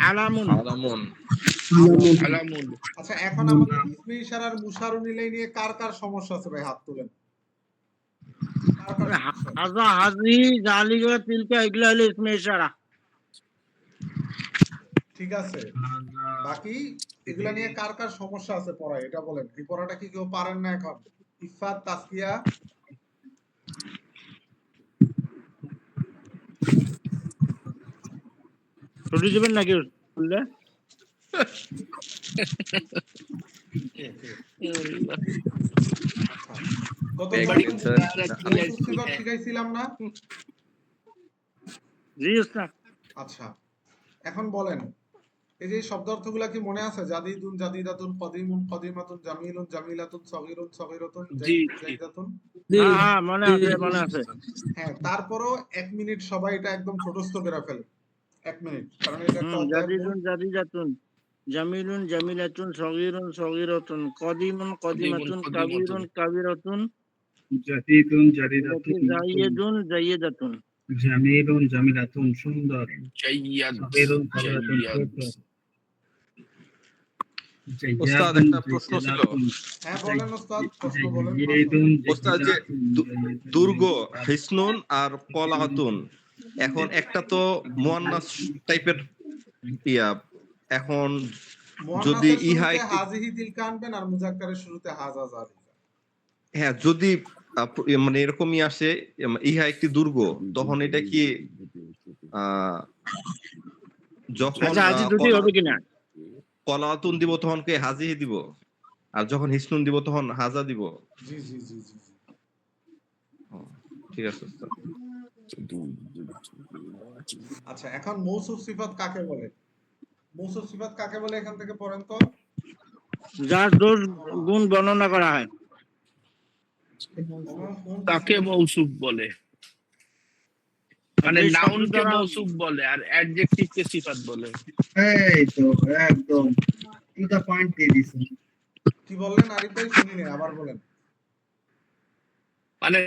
আলামুন আলামুন আলামুন। আচ্ছা এখন আমাদের ইসমে ইশারার মুশারু ইলাইহি নিয়ে কার কার সমস্যা আছে ভাই, হাত তোলেন। কার কার সমস্যা? হাজা হাজি জালিকা তিলকা এগুলা হলো ইসমে ইশারা। ঠিক আছে, বাকি এগুলা নিয়ে কার কার সমস্যা আছে পড়ায় এটা বলেন। এই পড়াটা কি কেউ পারেন না এখন? ইফাত, তাসকিয়া, ছুটি দিবেন নাকি বললে? গত একদিন স্যার মৌসুফ সিফাত শিখাইছিলাম না? জি উস্তাদ। আচ্ছা এখন বলেন, এই যে শব্দার্থগুলা কি মনে আছে? জাদিদুন, জাদিদাতুন, কদিমুন, কদিমাতুন, জামিলুন, জামিলাতুন, সগীরুন, সগীরাতুন, জাইদুন, জাইদাতুন। হ্যাঁ মনে আছে মনে আছে। হ্যাঁ, তারপরও 1 মিনিট সবাই এটা একদম ঠোঁটস্থ করে ফেলে। 1 মিনিট, কারণ এটা একটা অধ্যায়ের মূল। জাদিদুন জাদিদাতুন, জামিলুন জামিলাতুন, সগীরুন সগীরাতুন, কদিমুন কদিমাতুন, কাবীরুন কাবীরাতুন, জাদিদুন জাদিদাতুন, জাইয়্যিদুন জাইয়্যিদাতুন, জামিলুন জামিলাতুন সুন্দর, জাইয়্যাদ সাবিরুন সাবিরাতুন জাইয়্যাদ। ছোট, ওস্তাদ জাইয়াদুন একটা প্রশ্ন ছিল। জাইয়াদাতুন, হ্যাঁ বলেন ওস্তাদ, প্রশ্ন বলেন। জাইয়িদুন ওস্তাদ যে জাইয়াদাতুন, দুর্গ হিসনুন আর কলাতুন, এখন একটা তো মুয়ান্নাস টাইপের ইয়া, এখন যদি মুয়ান্নাসের ইহা শুরুতে একটি, হাজিহি তিলকা আনবেন আর মুজাক্কারের শুরুতে হাজা জালিকা। হ্যাঁ যদি মানে এরকমই আসে ইহা একটি দুর্গ, তখন এটা কি যখন আচ্ছা হাজি দুটি হবে কিনা? কলাতুন দিব তখন কে হাজিহি দিব, আর যখন হিসনুন দিব তখন হাজা দিব? জি জি জি জি জি। ঠিক আছে ওস্তাদ। আচ্ছা এখন মৌসুফ সিফাত কাকে বলে? মৌসুফ সিফাত কাকে বলে এখান থেকে পড়েন তো। যার দোষ গুণ বর্ণনা করা হয় তাকে মৌসুফ বলে, মানে নাউনকে মৌসুফ বলে আর অ্যাডজেক্টিভকে সিফাত বলে। এই তো একদম টু দা পয়েন্ট দিয়ে দিছেন। কি বললেন আরিফ ভাই, শুনিনি, আবার বলেন। মানে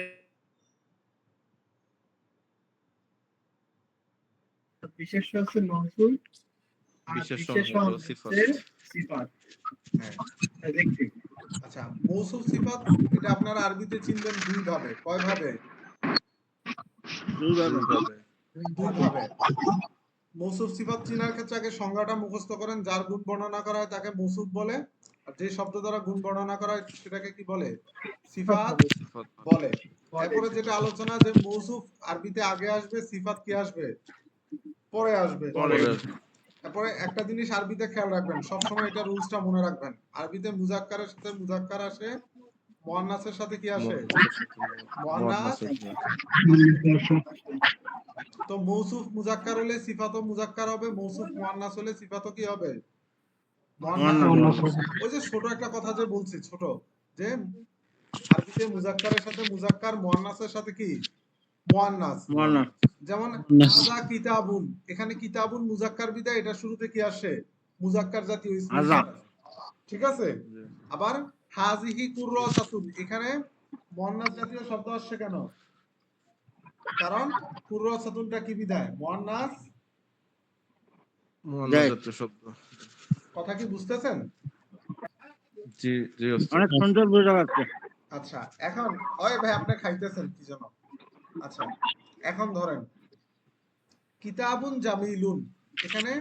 বিশেষ্য হচ্ছে মহসুল আর বিশেষণ বিশেষণ হলো হচ্ছে সিফাত। সিফাত। হ্যাঁ অ্যাডজেক্টিভ। আচ্ছা, মৌসুফ সিফাত এটা আপনারা আরবিতে চিনবেন দুই ভাবে। কয় ভাবে? দুইভাবে। দুই ভাবে। মৌসুফ সিফাত চিনার ক্ষেত্রে আগে সংজ্ঞাটা মুখস্থ করেন। যার গুণ বর্ণনা করা হয় তাকে মৌসুফ বলে, আর যে শব্দ দ্বারা গুণ বর্ণনা করা হয় সেটাকে কি বলে? সিফাত বলে। এরপরে যেটা আলোচনা, যে মৌসুফ আরবিতে আগে আসবে, সিফাত কি আসবে? পরে আসবে। তারপরে একটা জিনিস আরবিতে খেয়াল রাখবেন, সবসময় এটা রুলসটা মনে রাখবেন। আরবিতে মুজাক্কারের সাথে মুজাক্কার আসে, মুয়ান্নাসের সাথে কি আসে? মুয়ান্নাস। তো মৌসুফ মুজাক্কার হলে সিফাতও মুজাক্কার হবে, মৌসুফ মুয়ান্নাস হলে সিফাতও কি হবে? মুয়ান্নাস। ওই যে ছোট একটা কথা যে বলছি, ছোট, যে আরবিতে মুজাক্কারের সাথে মুজাক্কার, মুয়ান্নাসের সাথে কি? মুয়ান্নাস। যেমন হাযা কিতাবুন, এখানে কিতাবুন মুজাক্কার বিদায় এটা শুরুতে কি আসে? মুজাক্কার জাতীয় ইসম ইশারা। ঠিক আছে। আবার হাযিহি কুররাসাতুন, এখানে মুয়ান্নাস জাতীয় শব্দ আসছে কেন? কারণ কুররাসাতুনটা কি বিদায়? মুয়ান্নাস। মুয়ান্নাস জাতীয় শব্দ। কথা কি বুঝতেছেন? জি জি ওস্তাদ। অনেক সুন্দর বোঝা যাচ্ছে। আচ্ছা এখন ওই ভাই আপনি খাইতেছেন কি যেন। আচ্ছা এখন ধরেন কিতাবুন জামিলুন, এখানে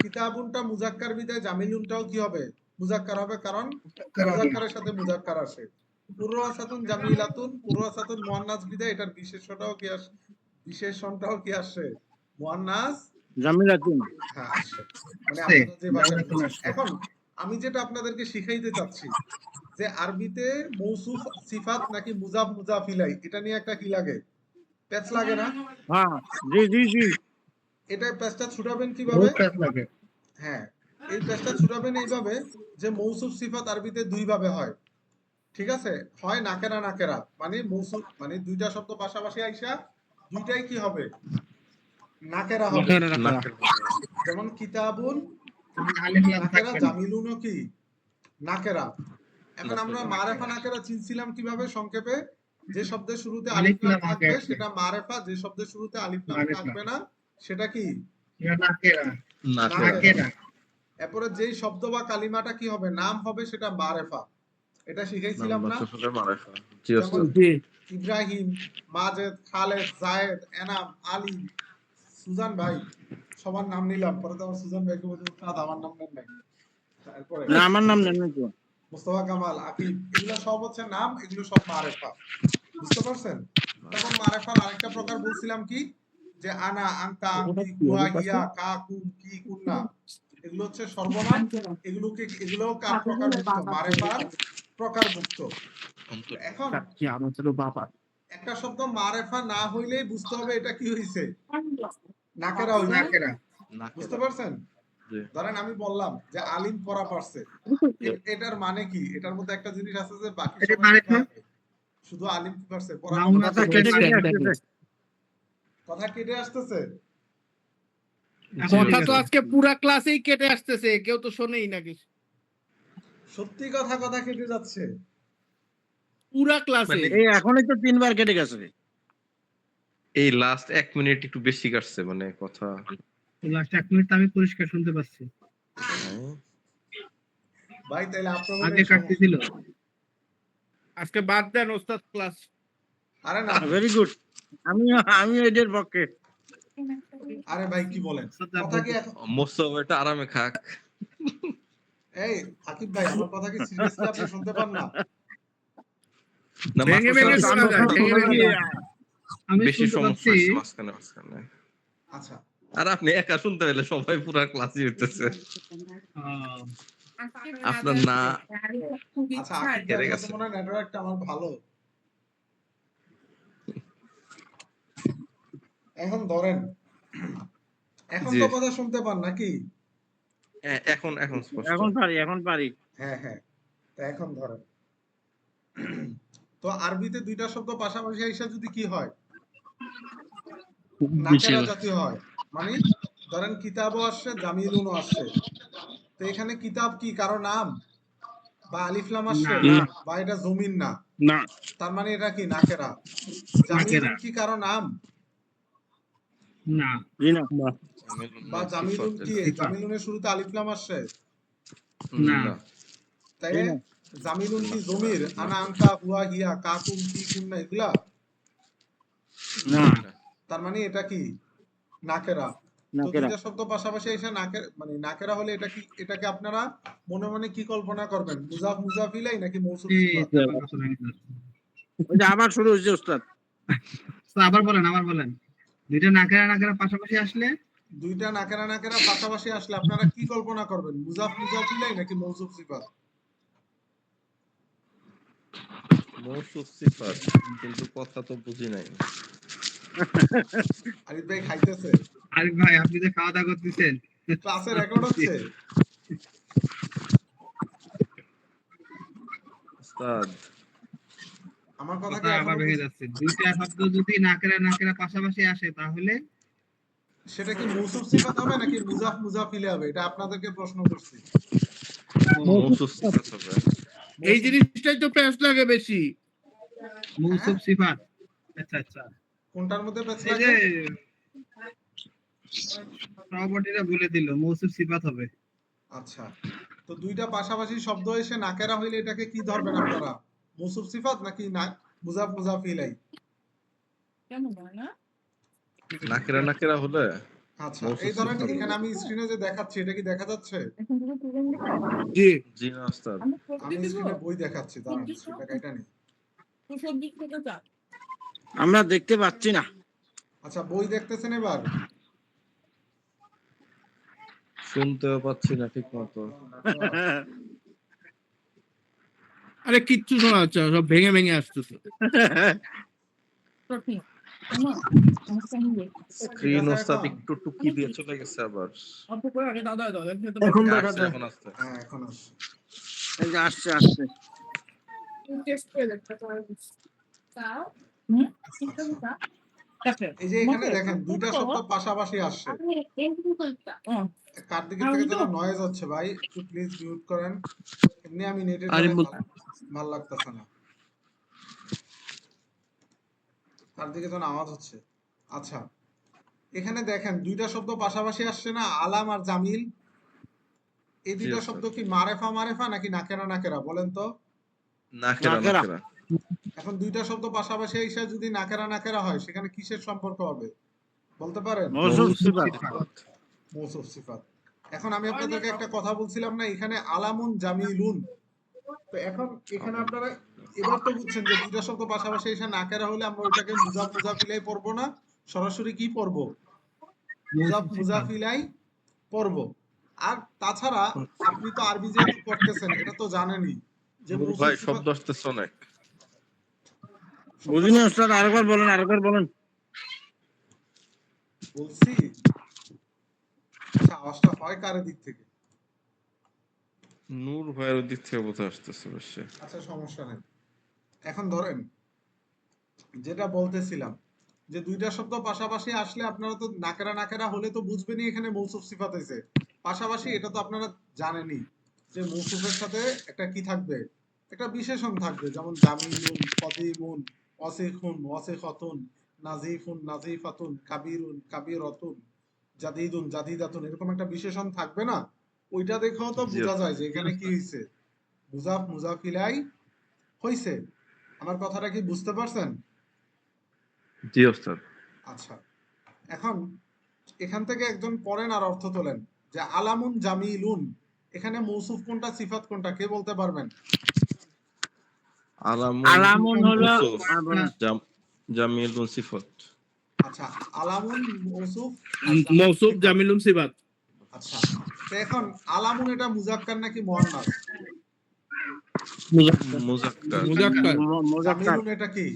কিতাবুনটা মুজাক্কার বিদায় জামিলুনটাও কি হবে? মুজাক্কার হবে, কারণ মুজাক্কারের সাথে মুজাক্কার আসে। কুররাসাতুন জামিলাতুন, কুররাসাতুন মুয়ান্নাস বিদায় এটার বিশেষণটাও কি আসে? বিশেষণটাও কি আসে? মুয়ান্নাস জামিলাতুন। হ্যাঁ আসে। মানে আপনারা যে ভাষায় বলছেন। এখন আমি যেটা আপনাদেরকে শিখাইতে চাচ্ছি, যে আরবিতে মৌসুফ সিফাত নাকি মুজাফ মুজাফ ইলাই, এটা নিয়ে একটা কি লাগে? প্যাচ লাগে না? হ্যাঁ জি জি জি। এটা প্যাচটা ছুটাবেন কিভাবে? হ্যাঁ, এই প্যাচটা ছুটাবেন এইভাবে, যে মৌসুফ সিফাত আরবিতে দুই ভাবে হয়। ঠিক আছে, হয় নাকেরা নাকেরা, মানে মৌসুফ মানে দুইটা শব্দ পাশাপাশি আইসা দুইটাই কি হবে? নাকেরা হবে। যেমন কিতাবুন নাকেরা, জামিলুনও কি নাকেরা। এখন আমরা মারেফা নাকেরা চিনছিলাম কিভাবে? সংক্ষেপে, যে শব্দের শুরুতে আলিফ লাম থাকবে সেটা মারেফা, যে শব্দের শুরুতে আলিফ লাম থাকবে না সেটা কি? নাকেরা নাকেরা এরপরে যেই শব্দ বা কালিমাটা কি হবে, নাম হবে, সেটা মারেফা। এটা শিখাইছিলাম না? নাম্বার মারেফা জি যেমন ওস্তাদ জি ইব্রাহিম, মাজেদ, খালেদ, জায়েদ, এনাম, আলী, সুজান ভাই, সবার নাম নিলাম, পরে তো আমার সুজান ভাইকে বলতে আমার নাম নেন নাই। তারপরে না আমার নাম নেন তো। মুস্তফা কামাল, আকিব, এগুলো সব হচ্ছে নাম, এগুলো সব মারেফা। বুঝতে পারছেন? তখন মারেফার আরেকটা প্রকার বলছিলাম কি, যে আনা, আনতা, আনতি, হুয়া, হিয়া, কা, কুম, কি, কুন্না, এগুলো হচ্ছে সর্বনাম। এগুলো কার প্রকারভুক্ত? মারেফার প্রকারভুক্ত। তো এখন একটা শব্দ মারেফা না হইলেই বুঝতে হবে এটা কি হইছে, নাকেরা হইছে। নাকেরা বুঝতে পারছেন? জি ধরেন আমি বললাম যে আলিম পড়া পারছে, এটার মানে কি? এটার মধ্যে একটা জিনিস আছে যে বাকি এটা সবাই কি মারেফা পারবে, শুধু আলিম কি পারছে পড়া? নাউন কথা আছে কেটে কেটে মারেফা। আসতেছে। কথা কেটে আসতেছে। এখন কথা ঠিক তো আছে। আজকে পুরা ক্লাসেই কেটে আসতেছে, কেউ তো শোনেই নাকি। সত্যি কথা, কথা কেটে যাচ্ছে। পুরা ক্লাসে মানে এই এখনই তো 3 বার কেটে গেছে। এই লাস্ট 1 মিনিট একটু বেশি কাটছে মানে কথা লাস্ট 1 মিনিট আমি পরিষ্কার শুনতে পাচ্ছি, হ্যাঁ। ভাই তাইলে আপনার আগে কাটতেছিল। আজকে বাদ দেন ওস্তাদ ক্লাস। আরে না, ভেরি গুড। আমি এদের পক্ষে। আরে ভাই কি বলেন, কথা কি এখন? মোস্তফা এটা আরামে খাক এই আকিব ভাই, আমার কথা কি সিরিয়াসলি আপনি শুনতে পান না? না ভেঙে ভেঙে শোনা যায়, ভেঙে ভেঙে। আমি বেশি শুনতে সমস্যা পাচ্ছি। হচ্ছে মাঝখানে আচ্ছা, আর আপনি একা শুনতে পেলে সবাই পুরা ক্লাসই হইতেছে আহ, আপনার না আচ্ছা আকিব ভাই, কেটে আপনার তো গেছে মনে হয় নেটওয়ার্কটা আমার ভালো। এখন ধরেন, এখন জি তো কথা শুনতে পান নাকি? এখন স্পষ্ট এখন পারি। হ্যাঁ হ্যাঁ, তো এখন ধরেন, তো আরবিতে দুইটা শব্দ পাশাপাশি এসে যদি কি হয়, নাকেরা জাতীয় হয়। মানে ধরেন কিতাবও আসছে, জামিলুনও আসছে, তো এখানে কিতাব কি কারো নাম বা আলিফলাম আসছে, না বা এটা জমিন না, না তার মানে এটা কি নাকেরা। নাকেরা জামিলুন কি কারো নাম, না জি না। বা জামিলুন কি, সিফাত জামিলুনের শুরুতে আলিফলাম আসছে, না না তাইলে জামিলুন কি জমির, আনা, আনতা, হুয়া, হিয়া, কাকুম, কি, কুন্না, এগুলা, না তার মানে এটা কি নাকেরা। তো নাকেরা। দুইটা শব্দ পাশাপাশি এসে মানে নাকেরা হলে এটা কি, এটাকে আপনারা মনে মনে কি কল্পনা করবেন, মুজাফ মুজাফিলাই নাকি মৌসুফ এই সিফাত? তো আবার কথা ভেঙে যাচ্ছে। ওই যে আবার শুরু হয়েছে ওস্তাদ। তো আবার বলেন দুইটা নাকেরা নাকেরা পাশাপাশি আসলে দুইটা নাকেরা নাকেরা পাশাপাশি আসলে আপনারা কি কল্পনা করবেন, মুজাফ মুজাফিলাই নাকি মৌসুফ সিফাত? মৌসুফ সিফাত কিন্তু কথা তো বুঝি নাই আরিফ ভাই খাইতেছে, আরে ভাই আপনি যে খাওয়া দাওয়া করতেছেন ক্লাসে রেকর্ড হচ্ছে। উস্তাদ আমার কথা কি কথা এখনো আবার ভেঙে যাচ্ছে। দুইটা শব্দ যদি নাকেরা নাকেরা পাশাপাশি আসে তাহলে সেটা কি মৌসুফ সিফাত হবে নাকি মুজাফ মুজাফিলে হবে, এটা আপনাদেরকে প্রশ্ন করছি। মৌসুফ সিফাত হবে এই জিনিসটাই তো প্যাঁচ লাগে বেশি। মৌসুফ সিফাত। আচ্ছা আচ্ছা, কোনটার মধ্যে পেছ এই যে লাগে? সভাপতিরা বলে দিল মৌসুফ সিফাত হবে। আচ্ছা, তো দুইটা পাশাপাশি শব্দ এসে নাকেরা হইলে এটাকে কি ধরবেন আপনারা, মৌসুফ সিফাত নাকি না মুজাফ মুজাফিলাই? নাকেরা নাকেরা হলে আচ্ছা, মৌসুফ এই ধরেন সিফাত এখানে আমি স্ক্রিনে যে দেখাচ্ছি, এটা কি দেখা যাচ্ছে? জি জি না উস্তাদ আমি স্ক্রিনে বই দেখাচ্ছি, দাঁড়ান স্ক্রিনটা কাইটা নেই। আমরা দেখতে পাচ্ছি না। আচ্ছা, বই দেখতেছেন এবার? শুনতেও পাচ্ছি না ঠিক মতো আরে কিচ্ছু শোনা যাচ্ছে না, সব ভেঙে ভেঙে আসতেছে। স্ক্রিন আছে উস্তাদ এখন? একটু টুকি দিয়ে চলে গেছে আবার এখন হ্যাঁ, দেখা আসছে যায়। এখন আসছে হ্যাঁ এখন আসছে। এই যে আসছে আসছে। এই যে এখানে দেখেন দুইটা শব্দ পাশাপাশি আসছে, কার দিকে থেকে যেন নয়েজ হচ্ছে ভাই, একটু প্লিজ মিউট করেন। এমনি আমি নেটের আরে জায়গায় ভাল লাগতেছে না, কার দিকে যেন আওয়াজ হচ্ছে। আচ্ছা, এখানে দেখেন দুইটা শব্দ পাশাপাশি আসছে না, আলাম আর জামিল। এই দুইটা Yes, শব্দ কি মারেফা মারেফা নাকি নাকেরা নাকেরা বলেন তো? নাকেরা নাকেরা। নাকেরা এখন দুইটা শব্দ পাশাপাশি এসে যদি নাকেরা নাকেরা হয় সেখানে কিসের সম্পর্ক হবে বলতে পারেন? মৌসুফ সিফাত। মৌসুফ সিফাত। এখন আমি আপনাদেরকে একটা কথা বলছিলাম না, এখানে আলামুন জামিলুন। তো এখন এখানে আপনারা এবার তো বুঝছেন যে দুইটা শব্দ পাশাপাশি এসে নাকেরা হলে আমরা ওইটাকে মুজাফ মুজাফিলাই পড়বো না, সরাসরি কি পড়বো? মুজাফ মুজাফিলাই পড়বো। আর তাছাড়া আপনি তো আরবি যেহেতু পড়তেছেন এটা তো জানেনই যে নূর মৌসুফ ভাই সিফাত শব্দ আসতেছে অনেক। বুঝিনি ওস্তাদ, আরেকবার বলেন, আরেকবার বলেন। বলছি। আচ্ছা, আওয়াজটা হয় কার দিক থেকে? নূর ভাইয়ের দিক থেকে বোঝা আসতেছে বেশি। আচ্ছা, সমস্যা নেই। এখন ধরেন যেটা বলতেছিলাম যে দুইটা শব্দ পাশাপাশি আসলে আপনারা তো নাকেরা নাকেরা হলে তো বুঝবেনই এখানে মৌসুফ সিফাত হয়েছে। পাশাপাশি এটা তো আপনারা জানেনই যে মৌসুফের সাথে একটা কি থাকবে, একটা বিশেষণ থাকবে, যেমন জামিলুন, কদিমুন, ওয়াসিখুন, ওয়াসিখাতুন, নাজিফুন, নাজিফাতুন, কাবিরুন, কাবিরাতুন, জাদিদুন, জাদিদাতুন, এরকম একটা বিশেষণ থাকবে না? ওইটা দেখেও তো জি, বোঝা যায় যে এখানে কি হয়েছে, মুজাফ মুজাফিলাই হয়েছে। আমার কথাটা কি বুঝতে পারছেন? জি ওস্তাদ। আচ্ছা, এখন এখান থেকে একজন পড়েন আর অর্থ তোলেন যে আলামুন জামিলুন, এখানে মৌসুফ কোনটা সিফাত কোনটা কে বলতে পারবেন? আলামুন হলো মৌসুফ, বলেন। জামিলুন সিফাত। আচ্ছা, আলামুন মৌসুফ আর মৌসুফ সিফাত। জামিলুন সিফাত। আচ্ছা, তো এখন আলামুন এটা মুজাক্কার নাকি মুয়ান্নাস? মুজাক্কার। মুজাক্কার। মুজাক্কার। জামিলুন এটা কি?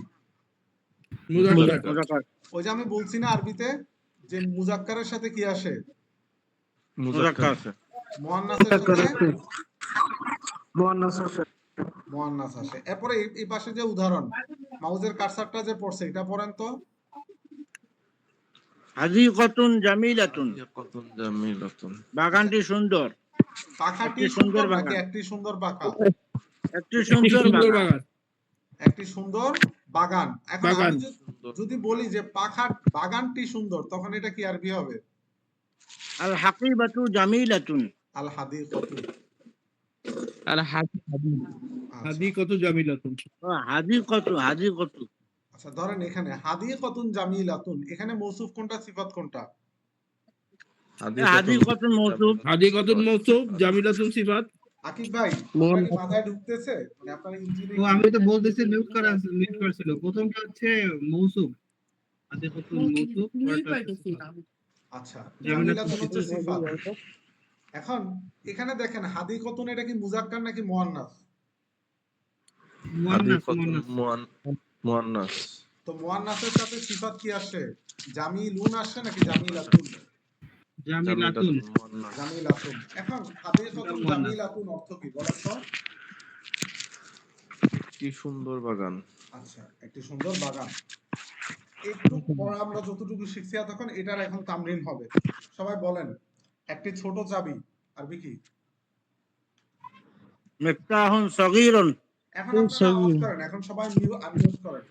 মুজাক্কার। মুজাক্কার। ওই যে আমি বলছি না আরবিতে যে মুজাক্কারের সাথে কি আসে? মুজাক্কার। মুয়ান্নাসের সাথে মুয়ান্নাস আসে। এরপরে এই পাশে যে উদাহরণ মাউজের কারসারটা যে পড়ছে এটা পড়েন তো। হাদিকাতুন জামিলাতুন, হাদিকাতুন জামিলাতুন। বাগানটি সুন্দর। পাখাটি একটি সুন্দর সুন্দর নাকি বাগান। একটি সুন্দর পাখা? একটি একটি সুন্দর সুন্দর বাগান। বাগান। একটি সুন্দর বাগান। এখন বাগান। আমি যদি বলি যে বাগানটি সুন্দর, তখন এটা কি আরবি হবে? আল হাকিবাতু জামিলাতুন। আল হাদিকাতু। আর হাদি আচ্ছা, কত জামিলাতুন। হাদিকাতু। আচ্ছা, ধরেন এখানে হাদিকাতুন জামিলাতুন, এখানে মৌসুফ কোনটা সিফাত কোনটা? হাদিকাতুন মৌসুফ। হাদি কত মৌসুফ, জামিলাতুন সিফাত। আকিব ভাই, আপনার কি মাথায় ঢুকতেছে? মানে আপনার তো ইঞ্জিনিয়ারিং আমি তো বলতেছি মিউট করা ছিল। প্রথমটা হচ্ছে মৌসুফ, আদিকতুল মৌসুফ, পরেরটা হচ্ছে সিফাত। আচ্ছা, জামিলাতুন জামিলাতুন হচ্ছে সিফাত। এখন এখানে দেখেন হাদিকাতুন এটা কি মুজাক্কার নাকি মুয়ান্নাস? মুয়ান্নাস। মুয়ান্নাস। তো মুয়ান্নাসের সাথে সিফাত কি আসে? জামিলুন আসে নাকি জামিলাতুন? জামিলাতুন। মুয়ান্নাস। জামিলাতুন। এখন হাদিকাতুন জামিলাতুন অর্থ কি বলেন তো? কি সুন্দর বাগান। আচ্ছা, একটি সুন্দর বাগান। একটু পরে আমরা যতটুকু শিখছি তখন এটার এখন তামরিন হবে। সবাই বলেন একটি ছোট চাবি আরবি কি? মিফতাহুন সগীরুন। এখন আপনারা আওয়াজ করেন, এখন সবাই আনমিউট করেন,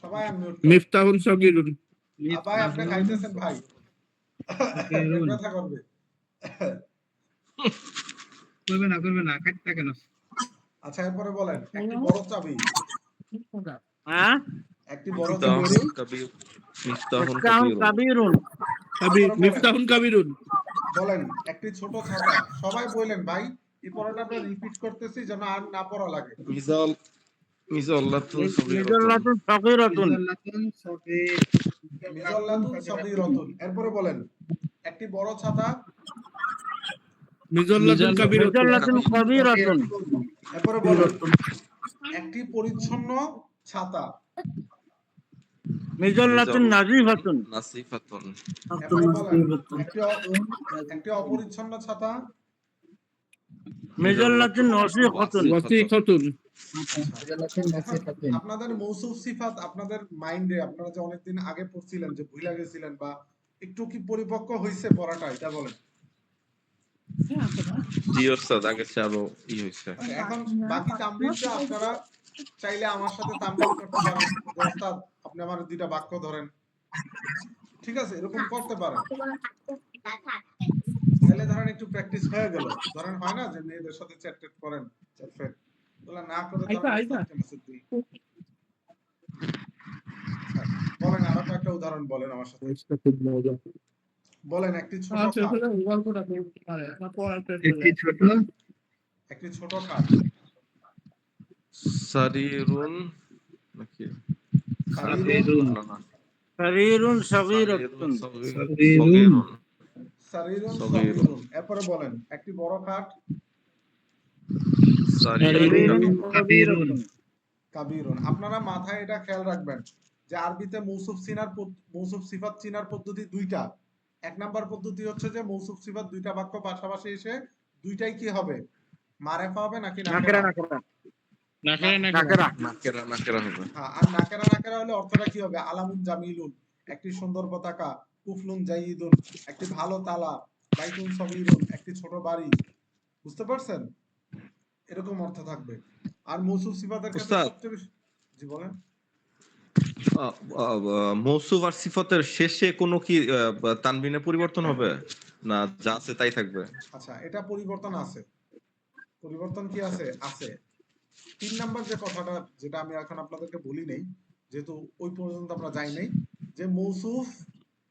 সবাই আনমিউট করেন। মিফতাহুন সগীরুন। ভাই আপনি খাইতেছেন ভাই, পেট ব্যথা করবে। করবে না, কাটটা কেন? আচ্ছা, এরপরে বলেন একটি বড় চাবি। হ্যাঁ, একটি বড় চাবি। মিফতাহুন মিফতাহুন কাবীরুন। মিফতাহুন কাবিরুন। বলেন একটি ছোট ছাতা। সবাই বললেন ভাই, এই পড়াটা আমরা রিপিট করতেছি যেন আর না পড়া লাগে। মিজাল্লাতুন সগীরাতুন। মিজাল্লাতুন সগীরাতুন। মিজাল্লাতুন সগীরাতুন। এরপরে বলেন একটি বড় ছাতা। মিজাল্লাতুন কাবিরাতুন। মিজাল্লাতুন কবীরাতুন। এরপরে বলেন একটি পরিচ্ছন্ন ছাতা। মিজাল্লাতুন নাজিফাতুন। নাসিফাতুন। এরপরে বলেন একটি অপরিচ্ছন্ন ছাতা। মিজাল্লাতুন ওয়াসিখাতুন। ওয়াসিখাতুন। এখন আপনাদের মৌসুফ সিফাত আপনাদের মাইন্ডে আপনারা যে অনেকদিন আগে পড়ছিলেন যে ভুলে গেছিলেন বা একটু কি পরিপক্ক হইছে পড়াটা, এটা বলেন। জি ওস্তাদ, আগে চেয়ে আরো হইছে। এখন বাকি তামরিনটা আপনারা চাইলে আমার সাথে তামরিন করতে পারেন। ওস্তাদ আপনি আমার দুইটা বাক্য ধরেন, ঠিক আছে, এরকম করতে পারেন। তাহলে ধরেন একটু প্র্যাকটিস হয়ে গেল। ধরেন হয় না যে মেয়েদের সাথে চ্যাট ট্যাট করেন, চ্যাট ফ্যাট ওগুলা না করে ধরেন ওস্তাদকে মেসেজ দিই। বলেন আরো কয়েকটা উদাহরণ বলেন আমার সাথে। বলেন একটি ছোট খাট। একটি ছোট একটি ছোট খাট। সারিরুন নাকি সারিরুন না না শরীরুন সগীরাতুন। সগীরুন সারিরুন সগীরুন। সগীরুন। এরপরে বলেন একটি বড় খাট। শরীরুন সারিরুন কবীরাতুন। কাবীরুন। আপনারা মাথায় এটা খেয়াল রাখবেন যে আরবিতে মৌসুফ সিফাত চিনার পদ্ধতি দুইটা। এক নাম্বার পদ্ধতি হচ্ছে যে মৌসুফ সিফাত দুইটা বাক্য পাশাপাশি এসে দুইটাই কি হবে, মারেফা হবে নাকি নাকেরা নাকেরা? নাকেরা নাকেরা নাকেরা। নাকেরা হবে। হ্যাঁ, আর নাকেরা নাকেরা হলে অর্থটা কি হবে? আলামুন জামিলুন, একটি সুন্দর পতাকা, কুফলুন জাইয়িদুন, একটি ভালো তালা, বাইতুন সগীরুন, একটি ছোট বাড়ি। বুঝতে পারছেন? এরকম অর্থ থাকবে। আর মৌসুফ সিফাতের ক্ষেত্রে উস্তাদ। সবচেয়ে বেশি, জি বলেন। মৌসুফ আর সিফাতের শেষে কোনো কি তানবিনে পরিবর্তন হবে, না যা আছে তাই থাকবে? আচ্ছা, এটা পরিবর্তন আছে। পরিবর্তন কি আছে? আছে। 3 নাম্বার যে কথাটা, যেটা আমি এখন আপনাদেরকে বলি নাই, যেহেতু ওই পর্যন্ত আমরা যাই নাই, যে মৌসুফ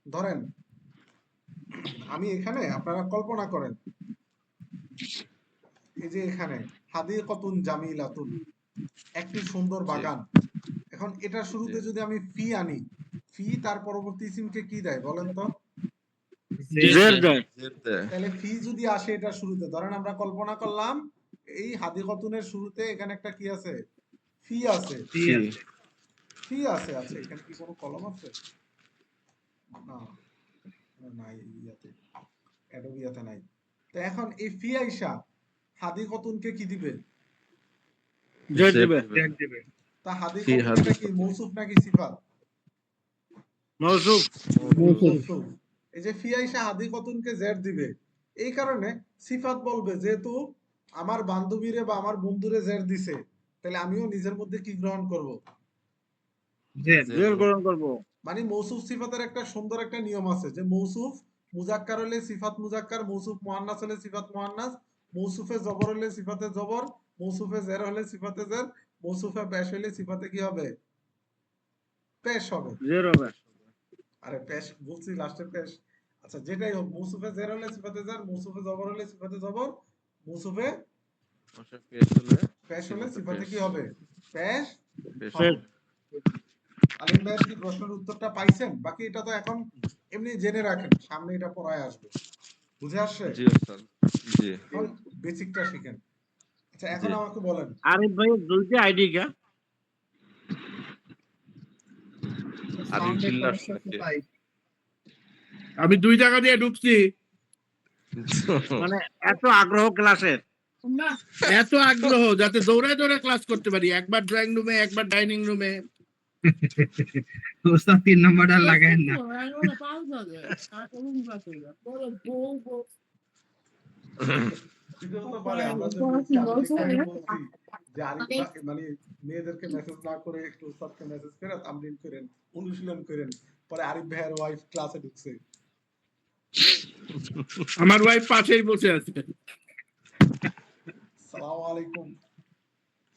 ধরেন আমি এখানে, আপনারা কল্পনা করেন এই যে এখানে হাদিকাতুন জামিলাতুন, একটি সুন্দর বাগান। এখন এটা শুরুতে যদি আমি ফি আনি, ফি তার পরবর্তী ইসিমকে কি দেয় বলেন তো? জের দেয়। জের দেয়। তাহলে ফি যদি আসে এটা শুরুতে, ধরেন আমরা কল্পনা করলাম এই হাদিকাতুনের শুরুতে এখানে একটা কি আছে? ফি আছে। ফি আছে। আচ্ছা, এখানে কি কোনো কলম আছে? না, নাই, ইয়াতে অ্যাডোবিয়াতে নাই। তো এখন এই ফি আইসা হাদিকাতুনকে কি দিবে? জের দিবে। দেবে। তা ফি হাদিকাতুনটা কি মৌসুফ নাকি সিফাত? মৌসুফ। মৌসুফ। এই যে ফি আইসা হাদিকাতুনকে জের দিবে, এই কারণে সিফাত বলবে যেহেতু আমার বান্ধবীরে বা আমার বন্ধুরে জের দিছে, তাহলে আমিও নিজের মধ্যে কি গ্রহণ করব? জের গ্রহণ করব। মানে মৌসুফ সিফাতের একটা সুন্দর একটা নিয়ম আছে যে মৌসুফ মুজাক্কার হলে সিফাত মুজাক্কার, মৌসুফ মুআন্নাস হলে সিফাত মুআন্নাস, মৌসুফে জবর হলে সিফাতে জবর, মৌসুফে জের হলে সিফাতে জের, মৌসুফে পেশ হলে সিফাতে কি হবে? পেশ হবে। জের হবে। আরে পেশ বলছি, লাস্টে পেশ। আচ্ছা, যেটাই হোক, মৌসুফে জের হলে সিফাতে জের, মৌসুফে জবর হলে সিফাতে জবর, মৌসুফে পেশ হলে সিফাতে কি হবে? পেশ হবে। আলিম ভাই কি প্রশ্নের উত্তরটা পাইছেন? বাকি এটা তো এখন এমনি জেনে রাখেন, সামনে এটা পড়ায় আসবে। বুঝে আসছে? জি উস্তাদ, জি। এখন বেসিকটা শিখেন। আচ্ছা, এখন জি। আমাকে বলেন আরিফ ভাই দুইটা আইডি কা? আর এই জিল্লা আসলে আমি 2 টাকা দিয়ে ঢুকছি। মানে এত আগ্রহ ক্লাসের। এত আগ্রহ যাতে দৌড়ায় দৌড়ায় ক্লাস করতে পারি, একবার ড্রয়িং রুমে, একবার ডাইনিং রুমে। ওস্তাদ 3 নাম্বারটা লাগায়েন না। এটাও তো পারে। আমরা যে বলছি, আমি যেখানে বলছি যে আরিফ ভাই মানে মেয়েদেরকে মেসেজ না করে একটু উস্তাদকে মেসেজ করে তামরিন করেন, অনুশীলন করেন, পরে আরিফ ভাইয়ের ওয়াইফ ক্লাসে ঢুকছে। আমার ওয়াইফ পাশেই বসে আছে। সালাম আলাইকুম।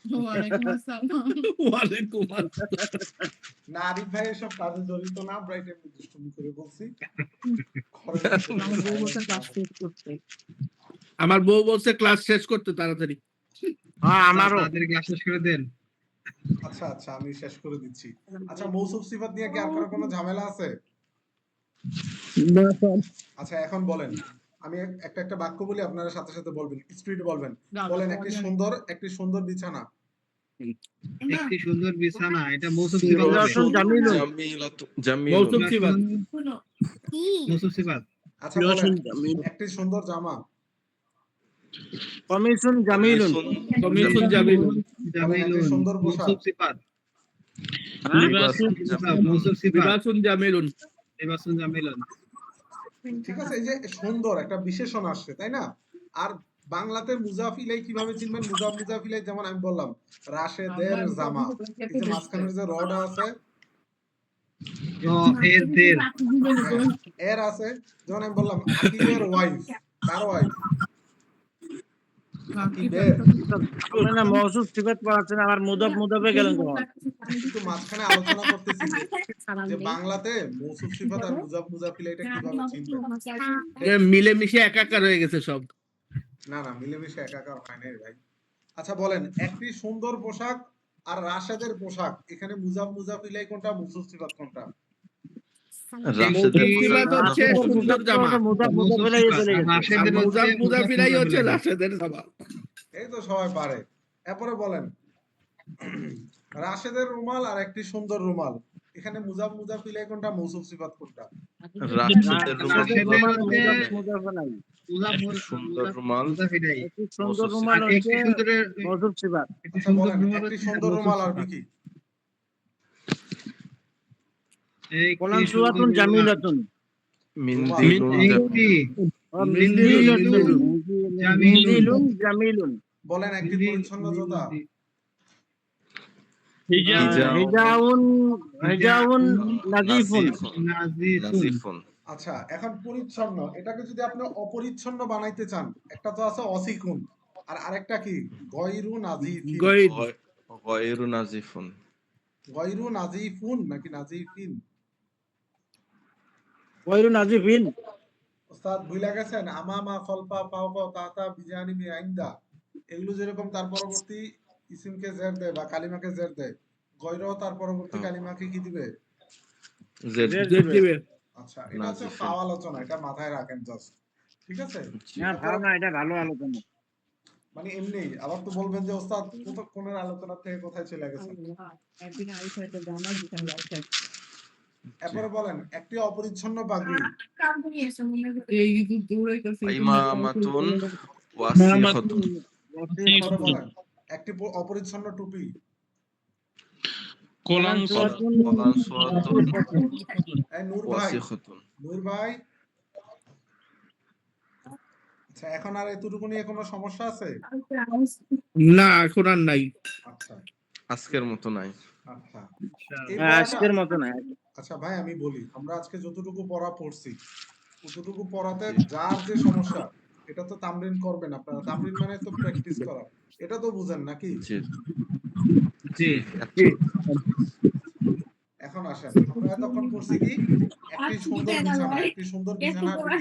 ওয়ালাইকুম আসসালাম। ওয়ালাইকুম আসসালাম। না, আরিফ ভাই এসব কাজে জড়িত না, ব্রাইট এমনি দুষ্টুমি করে বলছি। আমার বউ বলছে ক্লাস শেষ করতে। আমার বউ বলছে ক্লাস শেষ করতে তাড়াতাড়ি। হ্যাঁ আমারও। তাদের ক্লাস শেষ করে দেন। আচ্ছা আচ্ছা, আমি শেষ করে দিচ্ছি। আচ্ছা, মৌসুফ সিফাত নিয়ে কি আপনার কোনো ঝামেলা আছে? আচ্ছা, এখন বলেন, আমি একটা একটা বাক্য বলি, আপনারা সাথে সাথে বলবেন, স্পিড বলবেন। বলেন একটি সুন্দর বিছানা। একটি সুন্দর বিছানা, এটা মৌসুফ সিফাত হবে। ফিরাতুন জামিলুন। জামিলুন। মৌসুফ সিফাত। মৌসুফ সিফাত। আচ্ছা, বলেন ফিরাতুন জামিলুন। একটি সুন্দর জামা। কমিশন জামিলুন। কমিশন জামিলুন। জামিলুন। সুন্দর পোশাক। মৌসুফ সিফাত। লিবাসুন মৌসুফ সিফাত। লিবাসুন জামিলুন। লিবাসুন জামিলুন। ঠিক আছে, এই যে সুন্দর একটা বিশেষণ আসছে, তাই না? আর বাংলাতে মুজাফ ইলাই কিভাবে চিনবেন? মুজাফ ইলাই যেমন আমি বললাম রাশেদের জামা, এই যে মাঝখানের যে রড আছে, এর দের এর আছে, যেমন আমি বললাম আকিবের ওয়াইফ, কার ওয়াইফ? আকিবের। আপনি না মওসুফ সিফাত পড়াচ্ছেন, আমার মুদাফে গেলেন তোমার। কিন্তু মাঝখানে আলোচনা করতেছি যে বাংলাতে মৌসুফ সিফাত আর মুজাফ ইলাইটা কিভাবে চিনবেন? মিলেমিশে একাকার হয়ে গেছে সব। না না, মিলেমিশে একাকার হয় নাই ভাই। আচ্ছা বলেন, একটি সুন্দর পোশাক আর রাশেদের পোশাক, এখানে মুজাফ ইলাই কোনটা, মৌসুফ সিফাত কোনটা? রাশেদের সিফাত হচ্ছে সুন্দর জামা, মুদাফে চলে গেছে। রাশেদের মুজাফিরাই হচ্ছে রাশেদের জামা। এই তো সবাই পারে। এরপরে বলেন, রাশেদের রুমাল আর একটি সুন্দর রুমাল, এখানে মুজাফ ইলাই কোনটা, মৌসুফ সিফাত কোনটা? রাশেদের রুমাল মুদাফে নাই। সুন্দর রুমাল মুজাফিরাই। একটি সুন্দর রুমাল আর একটি হচ্ছে সুন্দরের মওসুফ সিফাত। একটি আচ্ছা সুন্দর বলেন, রুমাল একটি হচ্ছে সুন্দর রুমাল আর কি? একটি কোলান সুন্দর সুওয়াতুন রুমাল। জামিলাতুন। মিন্দিলুন একটি মিন্দিলুন জামিলুন। বলেন, একটি পরিচ্ছন্ন জোতা। হিজাউন নাজিফুন। নাজিফুন। আচ্ছা, এখন পরিচ্ছন্ন, এটাকে যদি আপনি অপরিচ্ছন্ন বানাইতে চান, একটা তো আছে অসিকুন, আর আরেকটা কি, গয়রু নাজিফিন। গয়রু নাজিফুন। গয়রু নাজিফুন নাকি নাজিফিন? গয়রু নাজিফিন। ওস্তাদ ভুলে গেছেন, আমামা খলফা ফাওকা তাতা বিজানি মি আইন্দা, এগুলো যেরকম তার পরবর্তী ইসিমকে জের দেয় বা কালিমাকে জের দেয়, গয়রও তার পরবর্তী কালিমাকে কি দিবে? জেড দিবে। আচ্ছা, এটা হচ্ছে ফাও আলোচনা, এটা মাথায় রাখেন জাস্ট, ঠিক আছে? না ভালো না, এটা ভালো আলোচনা। মানে এমনি আবার তো বলবেন যে ওস্তাদ কতক্ষণের আলোচনা থেকে কোথায় চলে গেছে। এরপরে বলেন, একটি অপরিচ্ছন্ন পাগড়ি। ইমামাতুন ওয়াসিখাতুন। এরপরে বলেন, একটি অপরিচ্ছন্ন টুপি। কোলান সুওয়াতুন এই নূর ভাই, ওয়াসিখাতুন। নূর ভাই। আচ্ছা, এখন আর এতটুকু নিয়ে কোনো সমস্যা আছে? না, এখন আর নাই। আচ্ছা আজকের মতো নাই। আচ্ছা, আজকের মতো না। আচ্ছা ভাই আমি বলি, আমরা আজকে যতটুকু পড়া পড়ছি, ততটুকু পড়াতে যার যে সমস্যা, এটা তো তামরিন করবেন আপনারা। তামরিন মানে তো প্র্যাকটিস করা, এটা তো বুঝেন নাকি? জি জি। এখন আসেন, আমরা এতক্ষণ পড়ছি কি, একটি সুন্দর বিছানা, একটি সুন্দর বিছানা কি?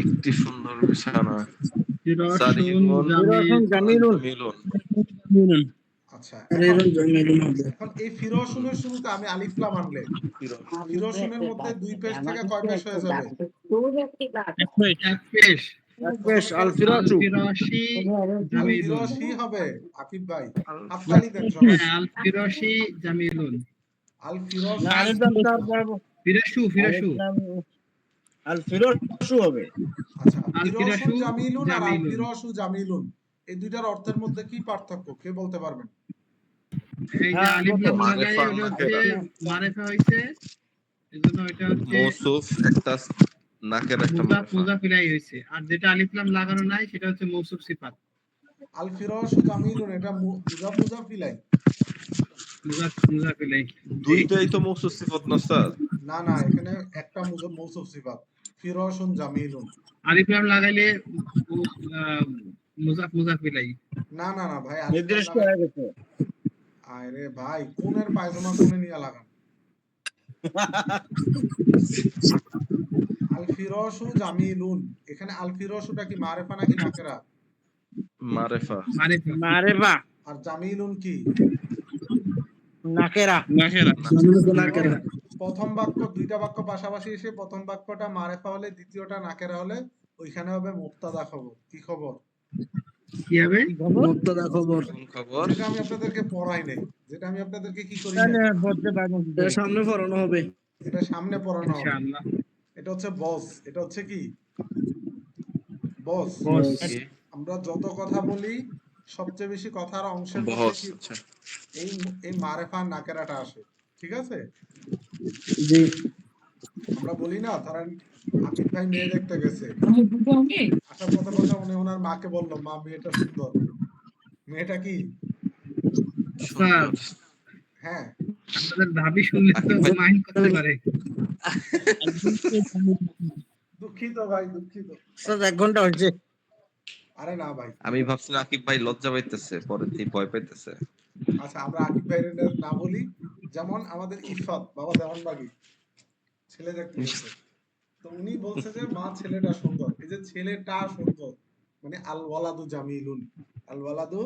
একটি সুন্দর বিছানা। ফিরাসুন সারিহুন ফিরাসুন জামিলুন। জামিলুন। আচ্ছা, জামিলুন হবে। এখন এই ফিরোসুনের শুরুতে আমি আলিফ লাম আনলে, ফিরোসুনের মধ্যে দুই পেশ থেকে কয় পেশ হয়ে যাবে? এক পেশ। এক পেশ আল ফিরাসু। ফিরাশি আল জামিলুন। ফিরোসি হবে। আকিব ভাই হাততালি দেন সবাই। হ্যাঁ, আল ফিরাশি জামিলুন। আল ফিরোস, না আলিফ লাম তার পর ফিরাসু ফিরাসু। আল ফিরাসু হবে। আচ্ছা, আল ফিরোসুন ফিরাসু জামিলুন আর আল জামিলুন। ফিরোসু জামিলুন, এই দুইটার অর্থের মধ্যে কি পার্থক্য, কে বলতে পারবেন? এই যে আলিফ লাম লাগাই মারেফা, ওটা হচ্ছে নাকেরা। মারেফা হইছে, এজন্য ওইটা হচ্ছে মৌসুফ একটা নাকের একটা মারেফা। মুজাফিরাই হইছে। আর যেটা আলিফ লাম লাগানো নাই সেটা হচ্ছে মৌসুফ সিফাত। আল ফিরোসু জামিলুন, এটা মুজাফিলাই। মুজাফিলাই। দুইটাই তো মৌসুফ সিফাত না স্যার? না না, এখানে একটা মৌসুফ সিফাত, ফিরোসুন জামিলুন। আলিফ লাম লাগাইলে মুজাফিলাই। না না না ভাই, নির্দিষ্ট হয়ে গেছে। আরে ভাই, কোনের পায়জামা কোনে নিয়ে লাগান। আল ফিরোসু জামিলুন, এখানে আল ফিরোসুটা কি মারেফা নাকি নাকেরা? মারেফা। মারেফা। মারেফা আর জামিলুন কি? নাকেরা। নাকেরা। প্রথম বাক্য, দুইটা বাক্য পাশাপাশি এসে প্রথম বাক্যটা মারেফা হলে দ্বিতীয়টা নাকেরা হলে ওইখানে হবে মুবতাদা খবর। কি খবর? কি হবে? মুবতাদা খবর। কোন খবর? যেটা আমি আপনাদেরকে পড়াই নাই, যেটা আমি আপনাদেরকে কি করি নাই, বলতে পারবো। এর সামনে পড়ানো হবে। এটা সামনে পড়ানো হবে। ইনশাআল্লাহ। এটা হচ্ছে বস, এটা হচ্ছে কি বস। কি? আমরা যত কথা বলি, সবচেয়ে বেশি কথার অংশের মধ্যে বস। কি আচ্ছা। এই এই মারেফা নাকেরাটা আসে, ঠিক আছে? জি। আমরা বলি না, ধরেন আকিব ভাই মেয়ে দেখতে গেছে, আসার কথা কথা উনি ওনার মাকে বললো, মা মেয়েটা সুন্দর। মেয়েটা কি? সুন্দর। হ্যাঁ আপনাদের ভাবি শুনলে তো মাইন্ড করতে পারে। দুঃখিত ভাই, দুঃখিত। স্যার 1 ঘন্টা হয়েছে। আরে না ভাই। আমি ভাবছি আকিব ভাই লজ্জা পাইতেছে, পরে থেকে ভয় পাইতেছে। আচ্ছা আমরা আকিব ভাইয়ের না বলি, যেমন আমাদের ইফাত বাবা দেওয়ানবাগী ছেলে দেখতে গেছে, তো উনি বলছে যে মা ছেলেটা সুন্দর। এই যে ছেলেটা সুন্দর মানে আল ওয়ালাদু জামিলুন, আল ওয়ালাদু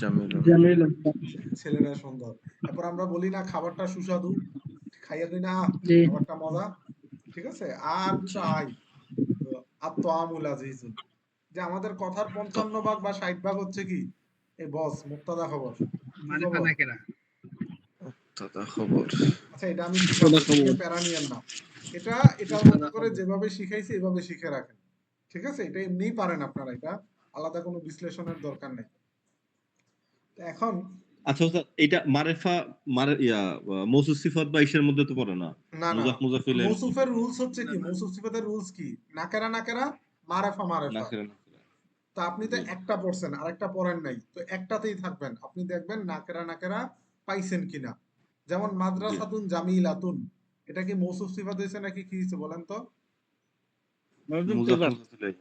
জামিল ছেলেটা সুন্দর। এরপর আমরা বলি না খাবারটা সুস্বাদু, খাইয়া দিই না জি। খাবারটা মজা, ঠিক আছে। আর দুটো আই তো আত-তাআমুল আজিজুন, যে আমাদের কথার 55 ভাগ বা 60 ভাগ হচ্ছে কি এই বস মুক্তাদা খবর। কি মানে খবর? পানাকেরা দাদা খবর। আচ্ছা এটা আমি শিখাবো, শিখে প্যারা নিয়েন না। এটা এটার মতো করে যেভাবে শিখাইছি এভাবে শিখে রাখেন, ঠিক আছে। এটা এমনিই পারেন আপনারা, এটা আলাদা কোনো বিশ্লেষণের দরকার নেই। তো এখন আচ্ছা স্যার, এটা মারেফা মৌসুফ সিফাত বা ইসের মধ্যে তো পড়ে না? না না, মুজাফ মুজাফিল মৌসুফের রুলস হচ্ছে কি, মৌসুফ সিফাতের রুলস কি, নাকেরা নাকেরা, মারেফা মারেফা। নাকিরা তা আপনি তো একটা পড়ছেন আরেকটা পড়েন নাই, তো একটাতেই থাকবেন। আপনি দেখবেন নাকেরা নাকেরা পাইছেন কিনা। যেমন মাদ্রাসাতুন জামিলাতুন, এটা কি মৌসুফ সিফাত হয়েছে নাকি কি হয়েছে বলেন তো? মুজাফ মুজাফিল।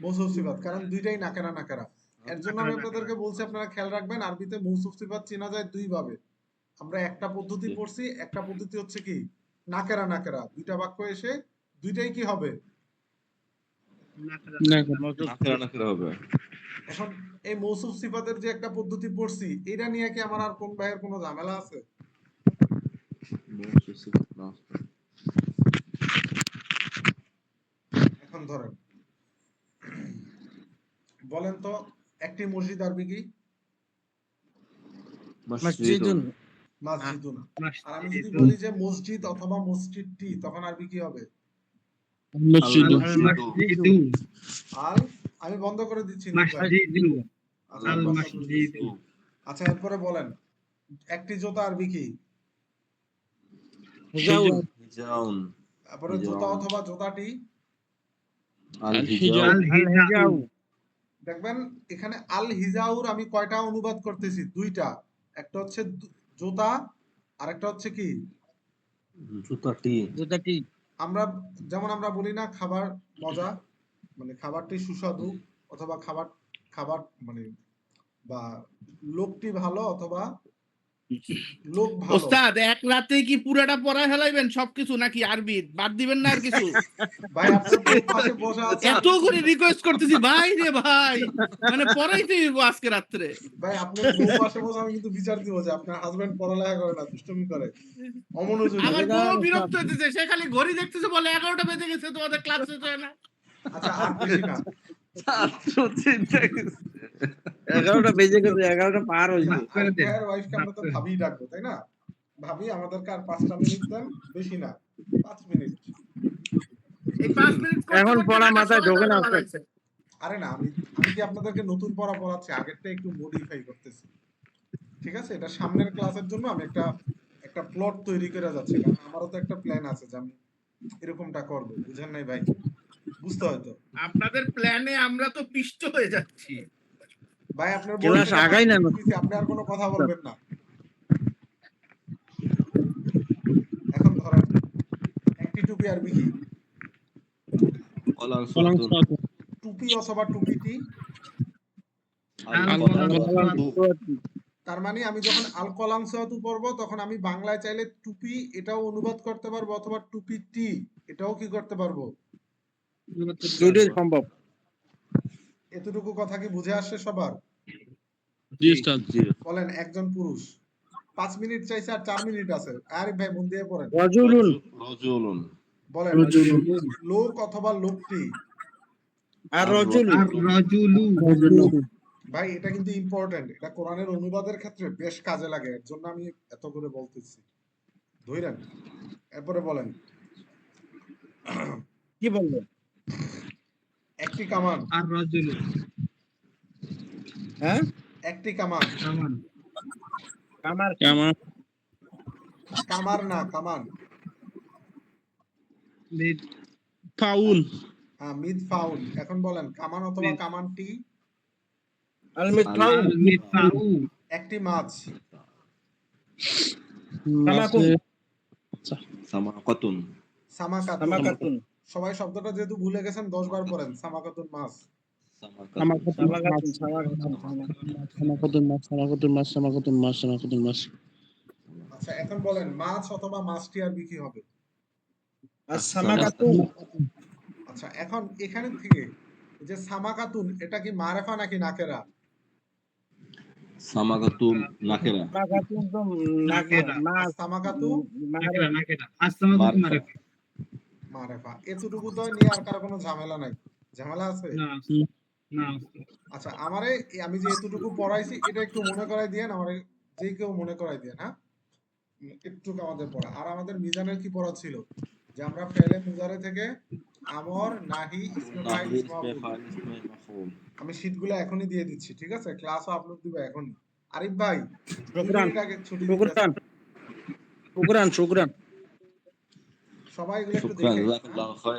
মৌসুফ সিফাত, কারণ দুইটাই নাকেরা নাকেরা। এর জন্য আমি আপনাদেরকে বলছি আপনারা খেয়াল রাখবেন, আরবিতে মৌসুফ সিফাত চেনা যায় দুই ভাবে। আমরা একটা পদ্ধতি পড়ছি, একটা পদ্ধতি হচ্ছে কি নাকেরা নাকেরা, দুইটা বাক্য এসে দুইটাই কি হবে। নাকিরা নাকিরা হবে। এখন এই মৌসুফ সিফাতের যে একটা পদ্ধতি পড়ছি, এটা নিয়ে কি আমার আর কোন ভাইয়ের কোনো ঝামেলা আছে? মৌসুফ সিফাত না। এখন ধরেন বলেন তো একটি মসজিদ আরবি কি? মসজিদুন। মসজিদুন। আর আমি যদি মাসজিদুন। বলি যে মসজিদ অথবা মসজিদটি, তখন আরবি কি হবে? মসজিদুন। মাসজিদু আল, আমি বন্ধ করে দিচ্ছি নিক ভাই। মাসজিদু আচ্ছা, আল বন্ধ করে মাসজিদু দিচ্ছি। আচ্ছা এরপরে বলেন একটি জুতা আরবি কি? হিজাউন। হিজাউন। তারপরে জুতা অথবা জুতাটি, আল আল হিজাউ। আল হিজাউ। দেখবেন এখানে আল হিজাউর আমি কয়টা অনুবাদ করতেছি? দুইটা। একটা হচ্ছে জুতা, আর একটা হচ্ছে কি জুতাটি। জুতাটি। আমরা যেমন আমরা বলি না খাবার মজা, মানে খাবারটি সুস্বাদু, অথবা খাবার খাবার মানে বা লোকটি ভালো অথবা লোক ভালো। ওস্তাদ এক রাতে কি পুরাটা পড়া ফেলাইবেন সবকিছু নাকি আরবি বাদ দিবেন না আর কিছু? ভাই আপনার বউ পাশে বসে আছে, এত করে রিকোয়েস্ট করতেছি ভাই রে ভাই, মানে পড়াইতে হইব আজকে রাত্রে। ভাই আপনার বউ পাশে বসে আমি কিন্তু বিচার দিব যে আপনার হাজবেন্ড পড়ালেখা করে না, দুষ্টুমি করে, অমনোযোগী। আমার বউ বিরক্ত হইতেছে, সে খালি ঘড়ি দেখতেছে, বলে 11টা বেজে গেছে, তোমাদের ক্লাস শেষ হয় না। আচ্ছা আর বেশি না, 11টা বেজে গেছে, 11টা পার হয়েছে। আর ওয়াইফকে আমরা তো ভাবি ডাকবো তাই না? ভাবি আমাদেরকে আর 5টা মিনিট দেন, বেশি না 5 মিনিট। এই 5 মিনিট করতে এখন করতে পড়া ঢাকা মাথায় শহরে ঢোকে না, যাওয়া লাগছে। আরে না, আমি কি আপনাদেরকে নতুন পড়া পড়াচ্ছি, আগেরটা একটু মডিফাই করতেছি, ঠিক আছে। এটা সামনের ক্লাসের জন্য আমি একটা প্লট তৈরি করে যাচ্ছি, কারণ আমারও তো একটা প্ল্যান আছে যে আমি এরকমটা করব, বুঝেন নাই ভাই? বুঝতে হয়তো আপনাদের প্ল্যানে আমরা তো পিষ্ট হয়ে যাচ্ছি। ভাই আপনার ক্লাস আগাই না। আপনি আর কোনো কথা বলবেন না। এখন ধরেন একটি টুপি আরবি কি? টুপি অথবা টুপিটি। তার মানে আমি যখন আল কলাম সাওয়াতু পড়বো, তখন আমি বাংলায় চাইলে টুপি এটাও অনুবাদ করতে পারবো, অথবা টুপিটি এটাও কি করতে পারবো। দুটোই সম্ভব। এতটুকু কথা কি বুঝে আসছে সবার? জি স্যার জি। বলেন একজন পুরুষ, 5 মিনিট চাইছে আর 4 মিনিট আছে। আরে ভাই মন দিয়ে পড়েন। রাজুলুন। রাজুলুন। বলেন লোক অথবা লোকটি। আর রাজুল। আর রাজুলু ভাই এটা কিন্তু ইম্পর্টেন্ট, এটা কোরআনের অনুবাদের ক্ষেত্রে বেশ কাজে লাগে, এর জন্য আমি এত করে বলতেছি, ধইরেন। এরপরে বলেন কি বলবো? একটি কামান। আর রাজুলু হ্যাঁ, একটি কামান। কামান কামার। কামার না কামান। মিদ ফাউল। হ্যাঁ মিদ ফাউল। এখন বলেন কামান অথবা কামানটি। আলমিদ ফাউ। আল মিদফাউ একটি মাছ। সামাকাতুন সামাকাতুন সবাই শব্দটা যেহেতু ভুলে গেছেন 10 বার পড়েন সামাকাতুন মাছ আচ্ছা এখন বলেন মাছ অথবা মাছটি আরবি কি হবে আচ্ছা এখন এখানে থেকে এই যে সামাকাতুন এটা কি মারেফা নাকি নাকেরা সামাকাতুন নাকেরা আর সামাকাতু নাকেরা নাকেরা আসসালামু আলাইকুম মারেফা এতটুকু তো নিয়ে আর কারো কোনো ঝামেলা নাই ঝামেলা আছে না না আচ্ছা আমারে আমি যে এতটুকু পড়াইছি এটা একটু মনে করাই দিয়েন আমারে যে কেউ মনে করাই দিয়েন হ্যাঁ একটু আমাদের পড়া আর আমাদের মিজানের কি পড়া ছিল যে আমরা ফেলে মুজারে থেকে আমর নাহি ইসমে ফাইল ইসমে মাফউল আমি শীটগুলো এখনই দিয়ে দিচ্ছি ঠিক আছে ক্লাসও আপলোড দিব এখনই আরিফ ভাই শুকরান সবাই এগুলো একটু দেখে শুকরান